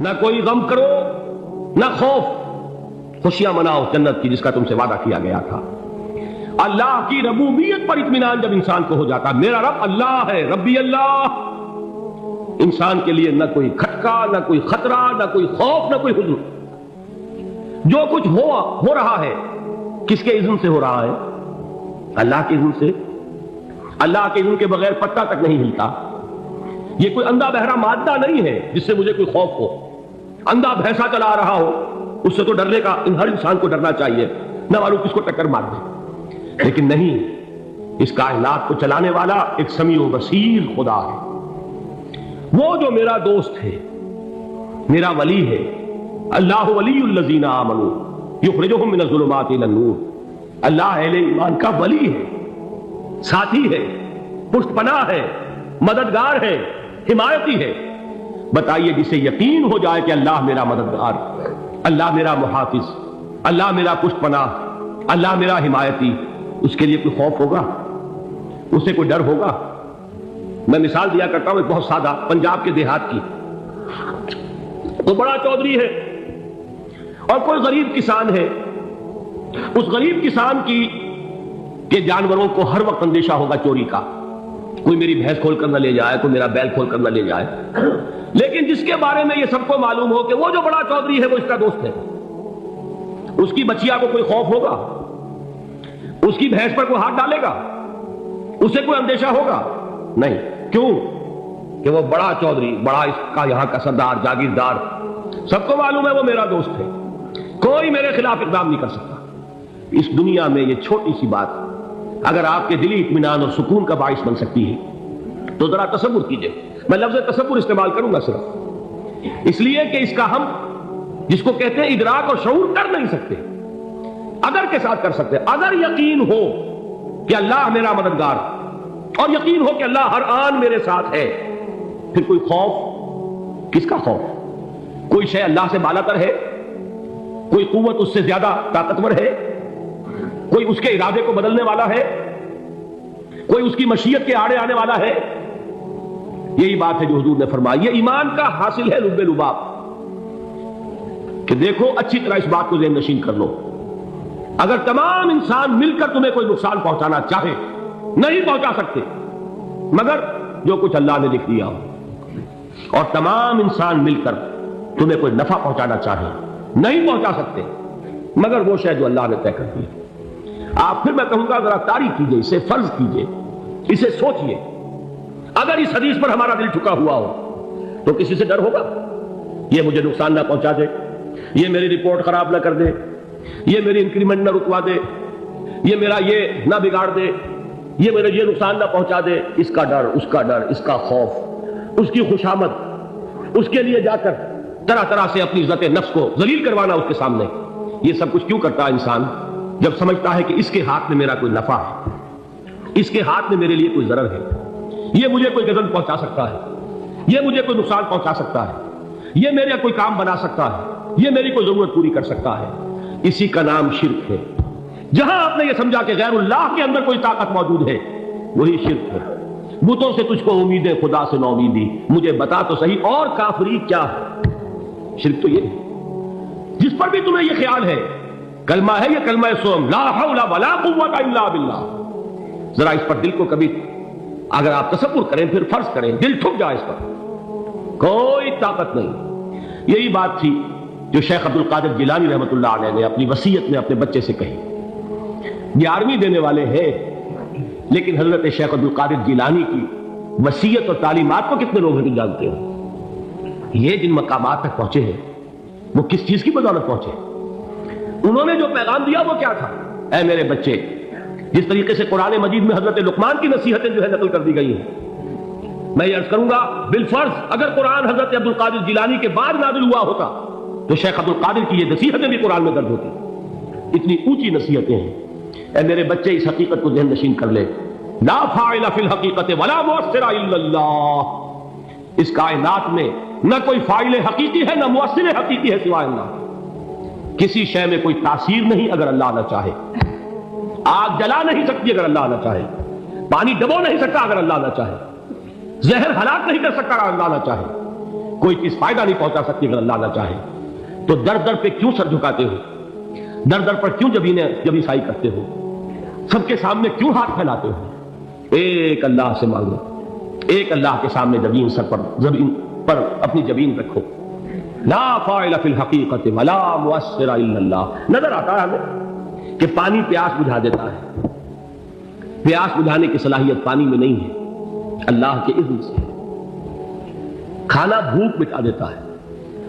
نہ کوئی غم کرو نہ خوف، خوشیاں مناؤ جنت کی جس کا تم سے وعدہ کیا گیا تھا۔ اللہ کی ربوبیت پر اطمینان جب انسان کو ہو جاتا، میرا رب اللہ ہے، ربی اللہ، انسان کے لیے نہ کوئی کھٹکا، نہ کوئی خطرہ، نہ کوئی خوف، نہ کوئی حزن۔ جو کچھ ہو رہا ہے کس کے اذن سے ہو رہا ہے؟ اللہ کے اذن سے۔ اللہ کے اذن کے بغیر پتا تک نہیں ہلتا۔ یہ کوئی اندھا بہرا مادہ نہیں ہے جس سے مجھے کوئی خوف ہو۔ اندھا بھینسا چلا رہا ہو اس سے تو ڈرنے کا ہر انسان کو ڈرنا چاہیے، نہ معلوم کس کو ٹکر مار دے، لیکن نہیں، اس کائنات کو چلانے والا ایک سمیع و بصیر خدا ہے، وہ جو میرا دوست ہے، میرا ولی ہے۔ اللہ ولی الذین آمنوا یخرجہم من الظلمات الی النور۔ اللہ اہل ایمان کا ولی ہے، ساتھی ہے، پشت پناہ ہے، مددگار ہے، حمایتی ہے۔ بتائیے جسے یقین ہو جائے کہ اللہ میرا مددگار، اللہ میرا محافظ، اللہ میرا پشت پناہ، اللہ میرا حمایتی، اس کے لیے کوئی خوف ہوگا؟ اسے کوئی ڈر ہوگا؟ میں مثال دیا کرتا ہوں ایک بہت سادہ، پنجاب کے دیہات کی۔ تو بڑا چودھری ہے اور کوئی غریب کسان ہے۔ اس غریب کسان کی کہ جانوروں کو ہر وقت اندیشہ ہوگا چوری کا، کوئی میری بھینس کھول کر نہ لے جائے، کوئی میرا بیل کھول کر نہ لے جائے۔ لیکن جس کے بارے میں یہ سب کو معلوم ہو کہ وہ جو بڑا چودھری ہے وہ اس کا دوست ہے، اس کی بچیا کو کوئی خوف ہوگا؟ اس کی بھینس پر کوئی ہاتھ ڈالے گا؟ اسے کوئی اندیشہ ہوگا؟ نہیں۔ کیوں؟ کہ وہ بڑا چودھری، بڑا اس کا یہاں کا سردار، جاگیردار، سب کو معلوم ہے وہ میرا دوست ہے، کوئی میرے خلاف اقدام نہیں کر سکتا۔ اس دنیا میں یہ چھوٹی سی بات اگر آپ کے دلی اطمینان اور سکون کا باعث بن سکتی ہے تو ذرا تصور کیجئے۔ میں لفظ تصور استعمال کروں گا صرف اس لیے کہ اس کا ہم جس کو کہتے ہیں ادراک اور شعور کر نہیں سکتے، اگر کے ساتھ کر سکتے۔ اگر یقین ہو کہ اللہ میرا مددگار اور یقین ہو کہ اللہ ہر آن میرے ساتھ ہے، پھر کوئی خوف؟ کس کا خوف؟ کوئی شے اللہ سے بالا تر ہے؟ کوئی قوت اس سے زیادہ طاقتور ہے؟ کوئی اس کے ارادے کو بدلنے والا ہے؟ کوئی اس کی مشیت کے آڑے آنے والا ہے؟ یہی بات ہے جو حضور نے فرمائی۔ یہ ایمان کا حاصل ہے لب لباب، کہ دیکھو اچھی طرح اس بات کو ذہن نشین کر لو، اگر تمام انسان مل کر تمہیں کوئی نقصان پہنچانا چاہے نہیں پہنچا سکتے مگر جو کچھ اللہ نے لکھ دیا ہو، اور تمام انسان مل کر تمہیں کوئی نفع پہنچانا چاہے نہیں پہنچا سکتے مگر وہ شے جو اللہ نے طے کر دی۔ آپ پھر میں کہوں گا ذرا تاریخ کیجئے، اسے فرض کیجئے، اسے سوچئے، اگر اس حدیث پر ہمارا دل جھکا ہوا ہو تو کسی سے ڈر ہوگا؟ یہ مجھے نقصان نہ پہنچا دے، یہ میری رپورٹ خراب نہ کر دے، یہ میری انکریمنٹ نہ رکوا دے، یہ میرا یہ نہ بگاڑ دے، یہ میرے یہ نقصان نہ پہنچا دے، اس کا ڈر، اس کا ڈر، اس کا خوف، اس کی خوشامد، اس کے لیے جا کر طرح طرح سے اپنی عزت نفس کو ذلیل کروانا اس کے سامنے۔ یہ سب کچھ کیوں کرتا ہے انسان؟ جب سمجھتا ہے کہ اس کے ہاتھ میں میرا کوئی نفع ہے، اس کے ہاتھ میں میرے لیے کوئی ضرر ہے، یہ مجھے کوئی غضب پہنچا سکتا ہے، یہ مجھے کوئی نقصان پہنچا سکتا ہے، یہ میرا کوئی کام بنا سکتا ہے، یہ میری کوئی ضرورت پوری کر سکتا ہے، اسی کا نام شرک ہے۔ جہاں آپ نے یہ سمجھا کہ غیر اللہ کے اندر کوئی طاقت موجود ہے وہی شرک ہے۔ بتوں سے تجھ کو امیدیں، خدا سے نو امیدی، مجھے بتا تو صحیح اور کافری کیا ہے؟ شرک تو یہ ہے۔ جس پر بھی تمہیں یہ خیال ہے کلمہ ہے، یہ کلمہ سوم، لا حول ولا قوت الا باللہ، ذرا اس پر دل کو کبھی اگر آپ تصور کریں، پھر فرض کریں، دل ٹھک جائے اس پر، کوئی طاقت نہیں۔ یہی بات تھی جو شیخ عبد القادر جیلانی رحمۃ اللہ علیہ نے اپنی وصیت میں اپنے بچے سے کہی۔ 11ویں دینے والے ہیں لیکن حضرت شیخ عبد القادر جیلانی کی وصیت اور تعلیمات کو کتنے لوگ نہیں جانتے ہو؟ یہ جن مقامات تک پہنچے ہیں وہ کس چیز کی بدولت پہنچے؟ انہوں نے جو پیغام دیا وہ کیا تھا؟ اے میرے بچے، جس طریقے سے قرآن مجید میں حضرت لقمان کی نصیحتیں جو ہے نقل کر دی گئی ہیں، میں یہ عرض کروں گا بالفرض اگر قرآن حضرت عبد القادر جیلانی کے بعد نازل ہوا ہوتا تو شیخ عبد القادر کی یہ نصیحتیں بھی قرآن میں درج ہوتی۔ اتنی اونچی نصیحتیں ہیں۔ اے میرے بچے، اس حقیقت کو ذہن نشین کر لے، لا فاعل فی الحقیقت ولا مؤثر الا اللہ۔ اس کائنات میں نہ کوئی فاعل حقیقی ہے نہ مؤثر حقیقی ہے سوائے اللہ۔ کسی شے میں کوئی تاثیر نہیں اگر اللہ نہ چاہے، آگ جلا نہیں سکتی اگر اللہ نہ چاہے، پانی ڈبو نہیں سکتا اگر اللہ نہ چاہے، زہر ہلاک نہیں کر سکتا اگر اللہ نہ چاہے، کوئی چیز فائدہ نہیں پہنچا سکتی اگر اللہ نہ چاہے. تو در در پہ کیوں سر جھکاتے ہو؟ در در پر کیوں جبینسائی کرتے ہو؟ سب کے سامنے کیوں ہاتھ پھیلاتے ہو؟ ایک اللہ سے مانگو, ایک اللہ کے سامنے زمین پر اپنی جبین رکھو. لا فاعل فی الحقیقت ولا مؤثر الا اللہ. نظر آتا ہے ہمیں کہ پانی پیاس بجھا دیتا ہے. پیاس بجھانے کی صلاحیت پانی میں نہیں ہے, اللہ کے اذن سے. کھانا بھوک مٹا دیتا ہے,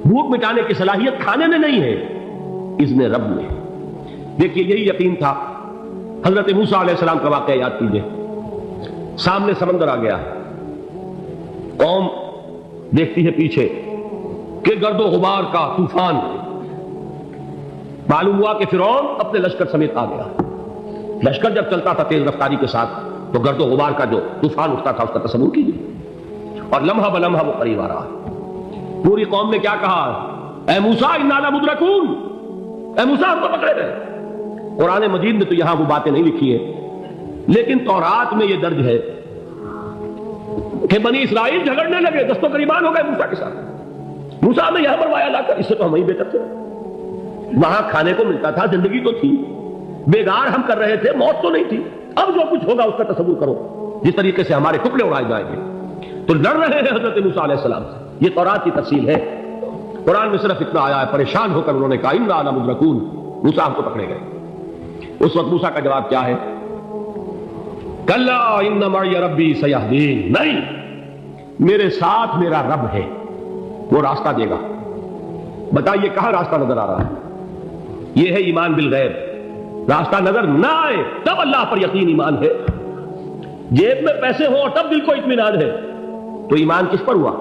بھوک مٹانے کی صلاحیت کھانے میں نہیں ہے, اذن رب میں. دیکھیے یہی یقین تھا. حضرت موسیٰ علیہ السلام کا واقعہ یاد کیجئے. سامنے سمندر آ گیا, قوم دیکھتی ہے پیچھے کہ گرد و غبار کا طوفان. معلوم ہوا کہ فرعون اپنے لشکر سمیت آ گیا. لشکر جب چلتا تھا تیز رفتاری کے ساتھ تو گرد و غبار کا جو طوفان اٹھتا تھا اس کا تصور کیجیے. اور لمحہ بلمحہ وہ قریب آ رہا ہے. پوری قوم نے کیا کہا؟ اے موسیٰ انا لمدرکون, اے موسیٰ ہم کو پکڑے گئے. قرآن مجید میں تو یہاں وہ باتیں نہیں لکھی ہیں, لیکن تورات میں یہ درج ہے کہ بنی اسرائیل جھگڑنے لگے, دست و گریبان ہو گئے موسیٰ کے ساتھ. موسیٰ نے یہاں مروایا لا کر, اس سے تو ہم ہی بہتر تھے. وہاں کھانے کو ملتا تھا, زندگی تو تھی, بیگار ہم کر رہے تھے, موت تو نہیں تھی. اب جو کچھ ہوگا اس کا تصور کرو, جس طریقے سے ہمارے ٹکڑے اڑائے جائیں گے. تو لڑ رہے ہیں حضرت موسیٰ علیہ السلام سے. یہ تورات کی تفصیل ہے. قرآن میں صرف اتنا آیا ہے, پریشان ہو کر انہوں نے کہا انا لمدرکون, موسیٰ ہم کو پکڑے گئے. اس وقت موسیٰ کا جواب کیا ہے؟ کلا ان معی ربی سیہدین. نہیں, میرے ساتھ میرا رب ہے, وہ راستہ دے گا. بتائیے کہاں راستہ نظر آ رہا ہے؟ یہ ہے ایمان بالغیب. راستہ نظر نہ آئے تب اللہ پر یقین ایمان ہے. جیب میں پیسے ہو اور تب دل کو اطمینان ہے تو ایمان کس پر ہوا؟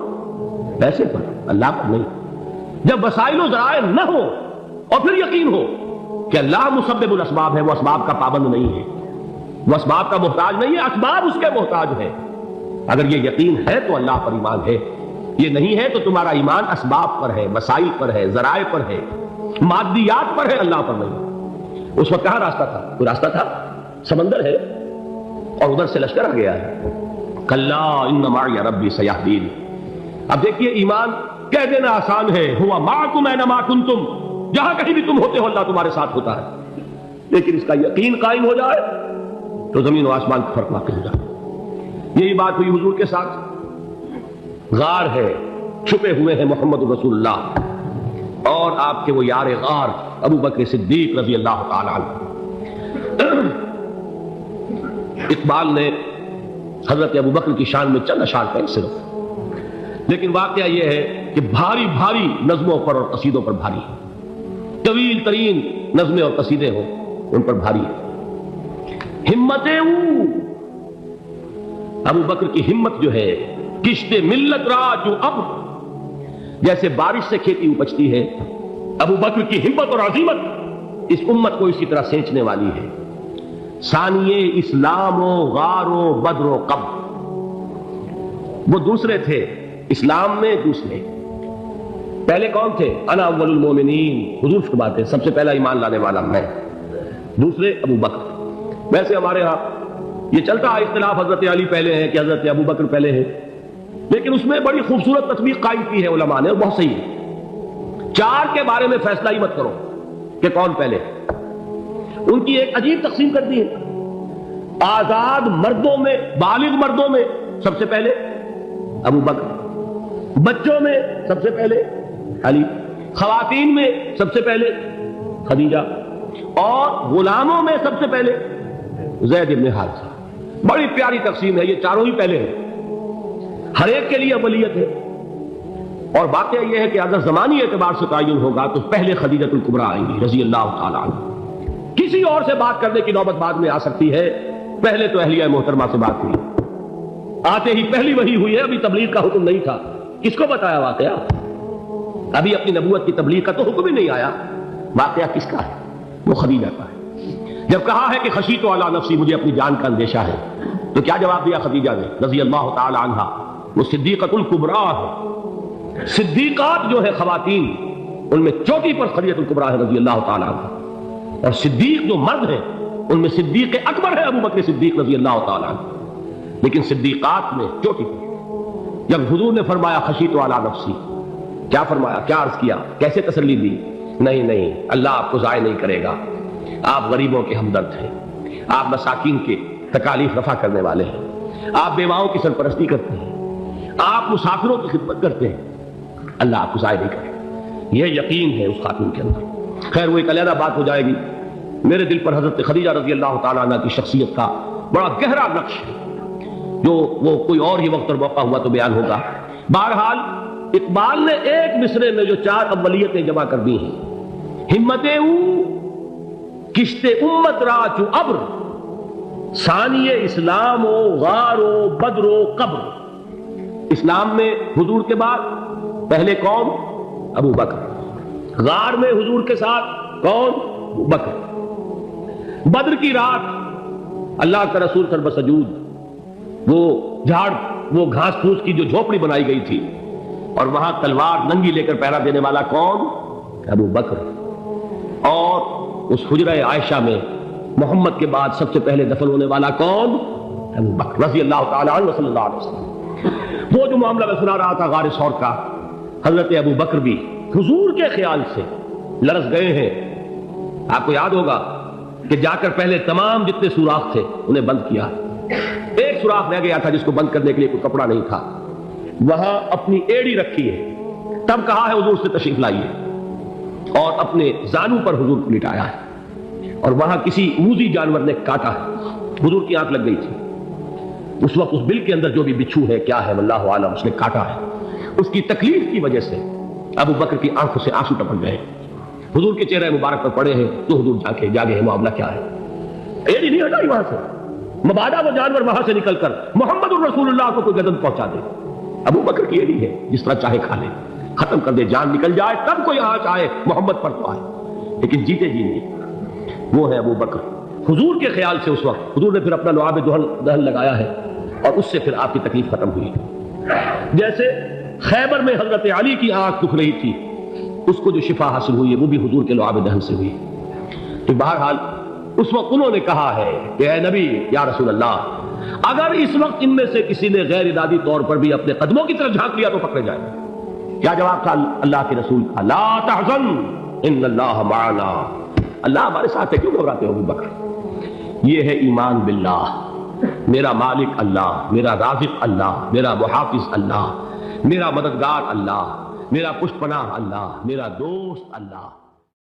پیسے پر, اللہ پر نہیں. جب وسائل و ذرائع نہ ہو اور پھر یقین ہو کہ اللہ مسبب الاسباب ہے, وہ اسباب کا پابند نہیں ہے, وہ اسباب کا محتاج نہیں ہے, اسباب اس کے محتاج ہے. اگر یہ یقین ہے تو اللہ پر ایمان ہے, یہ نہیں ہے تو تمہارا ایمان اسباب پر ہے, وسائل پر ہے, ذرائع پر ہے, مادیات پر ہے, اللہ پر نہیں. اس وقت کہاں راستہ تھا؟ کوئی راستہ تھا؟ سمندر ہے اور ادھر سے لشکر آ گیا ہے. کلا ان معی ربی سیہدین. اب دیکھیے ایمان کہہ دینا آسان ہے, ہوا معکم اینما کنتم, جہاں کہیں بھی تم ہوتے ہو اللہ تمہارے ساتھ ہوتا ہے. لیکن اس کا یقین قائم ہو جائے تو زمین و آسمان کا فرق واقع ہو جائے. یہی بات ہوئی حضور کے ساتھ. غار ہے, چھپے ہوئے ہیں محمد رسول اللہ اور آپ کے وہ یار غار ابو بکر صدیق رضی اللہ تعالی عنہ. اقبال نے حضرت ابو بکر کی شان میں چند اشعار کہے صرف, لیکن واقعہ یہ ہے کہ بھاری بھاری نظموں پر اور قصیدوں پر بھاری ہے. طویل ترین نظمیں اور قصیدے ہوں ان پر بھاری ہے. ہمتیں ابو بکر کی ہمت جو ہے, کشت ملت را جو اب جیسے بارش سے کھیتی اپجتی ہے, ابو بکر کی ہمت اور عظیمت اس امت کو اسی طرح سینچنے والی ہے. ثانیے اسلام و غار و بدر و قب, وہ دوسرے تھے اسلام میں, دوسرے. پہلے کون تھے؟ انا اول المومنین, حضور فرماتے سب سے پہلا ایمان لانے والا میں. دوسرے ابو بکر. ویسے ہمارے ہاں یہ چلتا ہے اختلاف, حضرت علی پہلے ہیں کہ حضرت ابو بکر پہلے ہیں, لیکن اس میں بڑی خوبصورت تطبیق قائم کی ہے علماء نے, اور بہت صحیح ہے. چار کے بارے میں فیصلہ ہی مت کرو کہ کون پہلے. ان کی ایک عجیب تقسیم کر دی ہے. آزاد مردوں میں, بالغ مردوں میں سب سے پہلے ابو بکر, بچوں میں سب سے پہلے علی, خواتین میں سب سے پہلے خدیجہ, اور غلاموں میں سب سے پہلے زید بن حارثہ. بڑی پیاری تقسیم ہے, یہ چاروں ہی پہلے ہیں, ہر ایک کے لیے اولیت ہے. اور واقعہ یہ ہے کہ اگر زمانی اعتبار سے تعین ہوگا تو پہلے خدیجۃ الکبریٰ آئیں گی رضی اللہ تعالیٰ عنہ. کسی اور سے بات کرنے کی نوبت بعد میں آ سکتی ہے, پہلے تو اہلیہ محترمہ سے بات ہوئی. آتے ہی پہلی وحی ہوئی ہے, ابھی تبلیغ کا حکم نہیں تھا. کس کو بتایا واقعہ؟ ابھی اپنی نبوت کی تبلیغ کا تو حکم ہی نہیں آیا. واقعہ کس کا ہے؟ وہ خدیجہ کا ہے. جب کہا ہے کہ خشیت علی نفسی, مجھے اپنی جان کا اندیشہ ہے, تو کیا جواب دیا خدیجہ نے رضی اللہ تعالی عنہا؟ وہ صدیقۃ الکبریٰ ہے. صدیقات جو ہے خواتین, ان میں چوٹی پر خدیجۃ الکبریٰ ہے رضی اللہ تعالی عنہا. اور صدیق جو مرد ہیں ان میں صدیق اکبر ہے ابو بکر صدیق رضی اللہ تعالی عنہ. لیکن صدیقات میں چوٹی پر. جب حضور نے فرمایا خشیت علی نفسی, کیا فرمایا، کیا عرض کیا، کیسے تسلی دی؟ نہیں نہیں، اللہ آپ کو ضائع نہیں کرے گا، آپ غریبوں کے ہمدرد ہیں، آپ مساکین کے تکالیف رفع کرنے والے ہیں، آپ بیواؤں کی سرپرستی کرتے ہیں، آپ مسافروں کی خدمت کرتے ہیں، اللہ آپ کو ضائع نہیں کرے گا۔ یہ یقین ہے اس خاتون کے اندر۔ خیر وہ ایک علیحدہ بات ہو جائے گی۔ میرے دل پر حضرت خدیجہ رضی اللہ تعالیٰ عنہ کی شخصیت کا بڑا گہرا نقش ہے، جو وہ کوئی اور ہی وقت اور موقع ہوا تو بیان ہوگا۔ بہرحال اقبال نے ایک مصرے میں جو 4 اولیتیں جمع کر دی ہیں، ہمتیں کشت امت را چو ابر، ثانی اسلام و غار و بدر و قبر۔ اسلام میں حضور کے بعد پہلے کون؟ ابو بکر۔ غار میں حضور کے ساتھ کون؟ ابو بکر۔ بدر کی رات اللہ کا رسول سر بسجود، وہ جھاڑ، وہ گھاس پھوس کی جو جھوپڑی بنائی گئی تھی، اور وہاں تلوار ننگی لے کر پہرا دینے والا کون؟ ابو بکر۔ اور اس حجرہ عائشہ میں محمد کے بعد سب سے پہلے دفن ہونے والا کون؟ ابو بکر رضی اللہ تعالیٰ عنہ صلی اللہ علیہ وسلم۔ وہ جو معاملہ میں سنا رہا تھا غار ثور کا، حضرت ابو بکر بھی حضور کے خیال سے لرز گئے ہیں۔ آپ کو یاد ہوگا کہ جا کر پہلے تمام جتنے سوراخ تھے انہیں بند کیا، ایک سوراخ رہ گیا تھا جس کو بند کرنے کے لیے کوئی کپڑا نہیں تھا، وہاں اپنی ایڑی رکھی ہے، تب کہا ہے حضور سے تشریف لائیے، اور اپنے زانو پر حضور کو لٹایا ہے، اور وہاں کسی موذی جانور نے کاٹا ہے، حضور کی آنکھ لگ گئی تھی، اس وقت اس بل کے اندر جو بھی بچھو ہے کیا ہے واللہ عالم، اس نے کاٹا ہے، اس کی تکلیف کی وجہ سے ابو بکر کی آنکھوں سے آنسو ٹپک گئے، حضور کے چہرے مبارک پر پڑے ہیں، تو حضور جاگے ہیں، معاملہ کیا ہے؟ ایڑی نہیں ہٹائی وہاں سے، مبادا وہ جانور وہاں سے نکل کر محمد الرسول اللہ کو کوئی گردن پہنچا دے، ابو بکر کی ایڑی ہے، جس طرح چاہے کھا لے، ختم کر دے، جان نکل جائے تب کوئی آنچ آئے محمد پر تو آئے، لیکن جیتے جی نہیں۔ وہ ہے ابو بکر حضور کے خیال سے۔ اس وقت حضور نے پھر اپنا لعاب دہن لگایا ہے، اور اس سے پھر آپ کی تکلیف ختم ہوئی۔ جیسے خیبر میں حضرت علی کی آنکھ دکھ رہی تھی، اس کو جو شفا حاصل ہوئی ہے وہ بھی حضور کے لعاب دہن سے ہوئی۔ تو بہرحال اس وقت انہوں نے کہا ہے کہ اے نبی یا رسول اللہ، اگر اس وقت ان میں سے کسی نے غیر ارادی طور پر بھی اپنے قدموں کی طرف جھانک لیا تو پکڑے جائے۔ کیا جواب تھا اللہ کے رسول کا؟ لا تحزن ان اللہ معنا، اللہ ہمارے ساتھ ہے، کیوں گھبراتے ہو ابو بکر؟ یہ ہے ایمان باللہ، میرا مالک اللہ، میرا رازق اللہ، میرا محافظ اللہ، میرا مددگار اللہ، میرا پشت پناہ اللہ، میرا دوست اللہ۔